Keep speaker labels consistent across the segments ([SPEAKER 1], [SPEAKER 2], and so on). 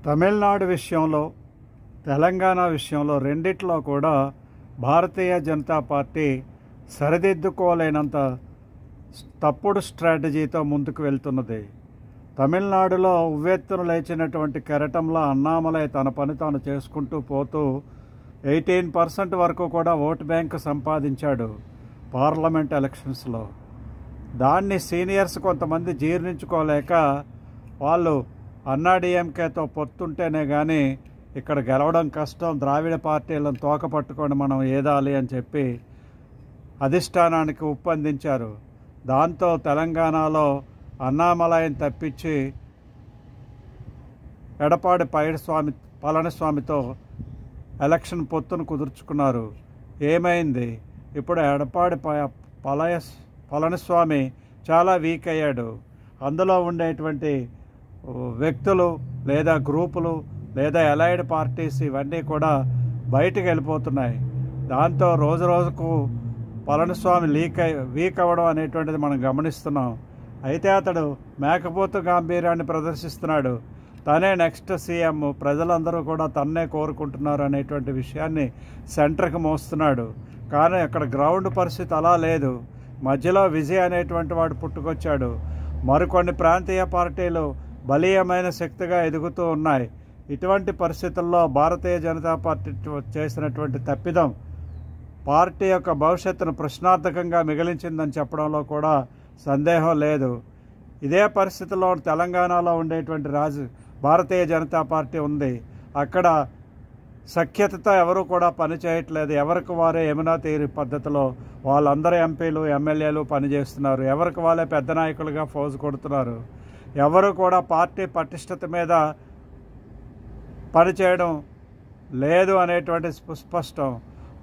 [SPEAKER 1] తమిళనాడు విషయంలో, తెలంగాణ విషయంలో రెండిట్లో కూడా భారతీయ జనతా పార్టీ సరిదిద్దుకోలేనంత తప్పుడు స్ట్రాటజీతో ముందుకు వెళ్తున్నది. తమిళనాడులో ఉవ్వెత్తున లేచినటువంటి కెరటంలో అన్నామలై తన పని తాను చేసుకుంటూ పోతూ 18% వరకు కూడా ఓటు బ్యాంకు సంపాదించాడు పార్లమెంట్ ఎలక్షన్స్లో. దాన్ని సీనియర్స్ కొంతమంది జీర్ణించుకోలేక వాళ్ళు అన్నాడీఎంకేతో పొత్తుంటేనే కానీ ఇక్కడ గెలవడం కష్టం, ద్రావిడ పార్టీలను తోక పట్టుకొని మనం ఏదాలి అని చెప్పి అధిష్టానానికి ఉప్పందించారు. దాంతో తెలంగాణలో అన్నామలైని తప్పించి ఎడపాడి పళనిస్వామితో ఎలక్షన్ పొత్తును కుదుర్చుకున్నారు. ఏమైంది? ఇప్పుడు ఎడపాడి పళనిస్వామి చాలా వీక్ అయ్యాడు. అందులో ఉండేటువంటి వ్యక్తులు లేదా గ్రూపులు లేదా అలైడ్ పార్టీస్ ఇవన్నీ కూడా బయటికి వెళ్ళిపోతున్నాయి. దాంతో రోజు రోజుకు పళనిస్వామి వీక్ అవ్వడం అనేటువంటిది మనం గమనిస్తున్నాం. అయితే అతడు మేకపోతు గాంభీర్యాన్ని ప్రదర్శిస్తున్నాడు. తనే నెక్స్ట్ సీఎం, ప్రజలందరూ కూడా తన్నే కోరుకుంటున్నారు అనేటువంటి విషయాన్ని సెంటర్కి మోస్తున్నాడు. కానీ అక్కడ గ్రౌండ్ పరిస్థితి అలా లేదు. మధ్యలో విజయ్ అనేటువంటి వాడు పుట్టుకొచ్చాడు. మరికొన్ని ప్రాంతీయ పార్టీలు బలీయమైన శక్తిగా ఎదుగుతూ ఉన్నాయి. ఇటువంటి పరిస్థితుల్లో భారతీయ జనతా పార్టీ చేసినటువంటి తప్పిదం పార్టీ యొక్క భవిష్యత్తును ప్రశ్నార్థకంగా మిగిలించిందని చెప్పడంలో కూడా సందేహం లేదు. ఇదే పరిస్థితుల్లో తెలంగాణలో ఉండేటువంటి భారతీయ జనతా పార్టీ ఉంది. అక్కడ సఖ్యతతో ఎవరు కూడా పని చేయట్లేదు. ఎవరికి వారే యమునా తీరి పద్ధతిలో వాళ్ళందరూ ఎంపీలు ఎమ్మెల్యేలు పనిచేస్తున్నారు. ఎవరికి వాళ్ళే పెద్ద నాయకులుగా ఫోజు కొడుతున్నారు. ఎవరు కూడా పార్టీ పటిష్టత మీద పనిచేయడం లేదు అనేటువంటి స్పష్టం.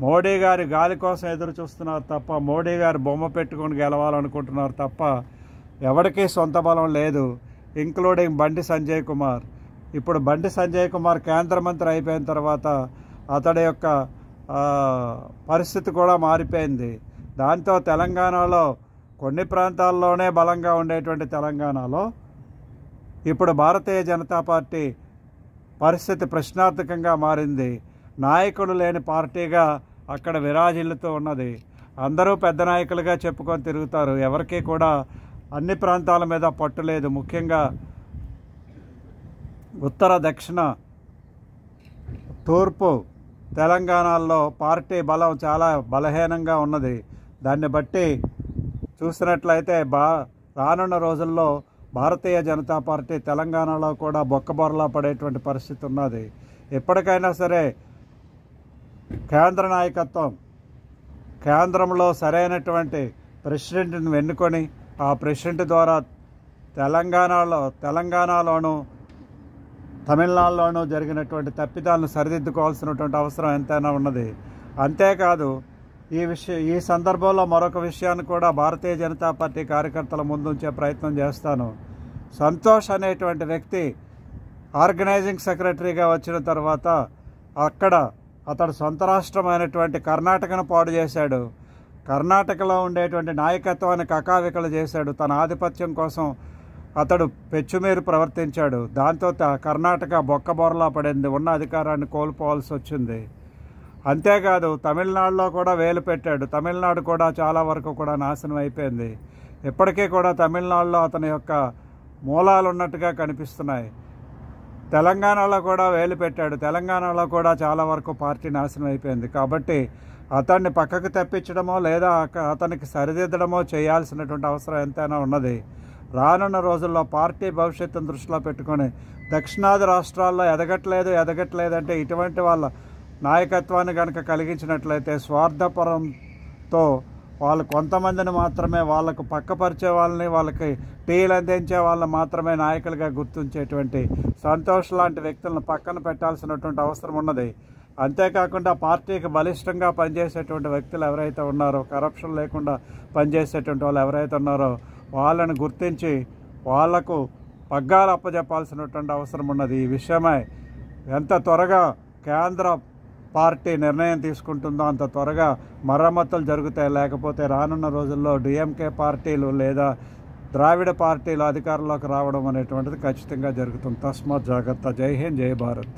[SPEAKER 1] మోడీ గారి గాలి కోసం ఎదురు చూస్తున్నారు తప్ప, మోడీ గారు బొమ్మ పెట్టుకొని గెలవాలనుకుంటున్నారు తప్ప ఎవరికీ సొంత బలం లేదు. ఇంక్లూడింగ్ బండి సంజయ్ కుమార్. ఇప్పుడు బండి సంజయ్ కుమార్ కేంద్ర మంత్రి అయిపోయిన తర్వాత అతడి యొక్క పరిస్థితి కూడా మారిపోయింది. దాంతో తెలంగాణలో కొన్ని ప్రాంతాల్లోనే బలంగా ఉండేటువంటి తెలంగాణలో ఇప్పుడు భారతీయ జనతా పార్టీ పరిస్థితి ప్రశ్నార్థకంగా మారింది. నాయకుడు లేని పార్టీగా అక్కడ విరాజిల్లుతూ ఉన్నది. అందరూ పెద్ద నాయకులుగా చెప్పుకొని తిరుగుతారు. ఎవరికీ కూడా అన్ని ప్రాంతాల మీద పట్టు లేదు. ముఖ్యంగా ఉత్తర, దక్షిణ, తూర్పు తెలంగాణలో పార్టీ బలం చాలా బలహీనంగా ఉన్నది. దాన్ని బట్టి చూసినట్లయితే రానున్న రోజుల్లో భారతీయ జనతా పార్టీ తెలంగాణలో కూడా బొక్కబొరలా పడేటువంటి పరిస్థితి ఉన్నది. ఎప్పటికైనా సరే కేంద్ర నాయకత్వం కేంద్రంలో సరైనటువంటి ప్రెసిడెంట్ని ఎన్నుకొని ఆ ప్రెసిడెంట్ ద్వారా తెలంగాణలోనూ తమిళనాడులోనూ జరిగినటువంటి తప్పిదాలను సరిదిద్దుకోవాల్సినటువంటి అవసరం ఎంతైనా ఉన్నది. అంతేకాదు ఈ సందర్భంలో మరొక విషయాన్ని కూడా భారతీయ జనతా పార్టీ కార్యకర్తల ముందుంచే ప్రయత్నం చేస్తాను. సంతోష్ అనేటువంటి వ్యక్తి ఆర్గనైజింగ్ సెక్రటరీగా వచ్చిన తర్వాత అక్కడ అతడు సొంత రాష్ట్రమైనటువంటి కర్ణాటకను పాడు చేశాడు. కర్ణాటకలో ఉండేటువంటి నాయకత్వాన్ని కకావికలు చేశాడు. తన ఆధిపత్యం కోసం అతడు పెచ్చుమీరు ప్రవర్తించాడు. దాంతో కర్ణాటక బొక్కబొరలా పడింది. ఉన్న అధికారాన్ని కోల్పోవాల్సి వచ్చింది. అంతేకాదు తమిళనాడులో కూడా వేలు పెట్టాడు. తమిళనాడు కూడా చాలా వరకు కూడా నాశనం అయిపోయింది. ఇప్పటికీ కూడా తమిళనాడులో అతని యొక్క మూలాలు ఉన్నట్టుగా కనిపిస్తున్నాయి. తెలంగాణలో కూడా వేలు పెట్టాడు. తెలంగాణలో కూడా చాలా వరకు పార్టీ నాశనం అయిపోయింది. కాబట్టి అతన్ని పక్కకు తెప్పించడమో లేదా అతనికి సరిదిద్దడమో చేయాల్సినటువంటి అవసరం ఎంతైనా ఉన్నది. రానున్న రోజుల్లో పార్టీ భవిష్యత్తును దృష్టిలో పెట్టుకొని దక్షిణాది రాష్ట్రాల్లో ఎదగట్లేదంటే ఇటువంటి వాళ్ళ నాయకత్వాన్ని కనుక కలిగించినట్లయితే స్వార్థపరంతో వాళ్ళు కొంతమందిని మాత్రమే, వాళ్ళకు పక్కపరిచే వాళ్ళని, వాళ్ళకి టీలు అందించే వాళ్ళని మాత్రమే నాయకులుగా గుర్తించేటువంటి సంతోష్ లాంటి వ్యక్తులను పక్కన పెట్టాల్సినటువంటి అవసరం ఉన్నది. అంతేకాకుండా పార్టీకి బలిష్టంగా పనిచేసేటువంటి వ్యక్తులు ఎవరైతే ఉన్నారో, కరప్షన్ లేకుండా పనిచేసేటువంటి వాళ్ళు ఎవరైతే ఉన్నారో వాళ్ళని గుర్తించి వాళ్లకు పగ్గాలు అప్పజెప్పాల్సినటువంటి అవసరం ఉన్నది. ఈ విషయమై ఎంత త్వరగా కేంద్ర పార్టీ నిర్ణయం తీసుకుంటుందో అంత త్వరగా మరమ్మతులు జరుగుతాయి. లేకపోతే రానున్న రోజుల్లో డిఎంకే పార్టీలు లేదా ద్రావిడ పార్టీలు అధికారంలోకి రావడం అనేటువంటిది ఖచ్చితంగా జరుగుతుంది. తస్మాత్ జాగ్రత్త. జై హింద్, జై భారత్.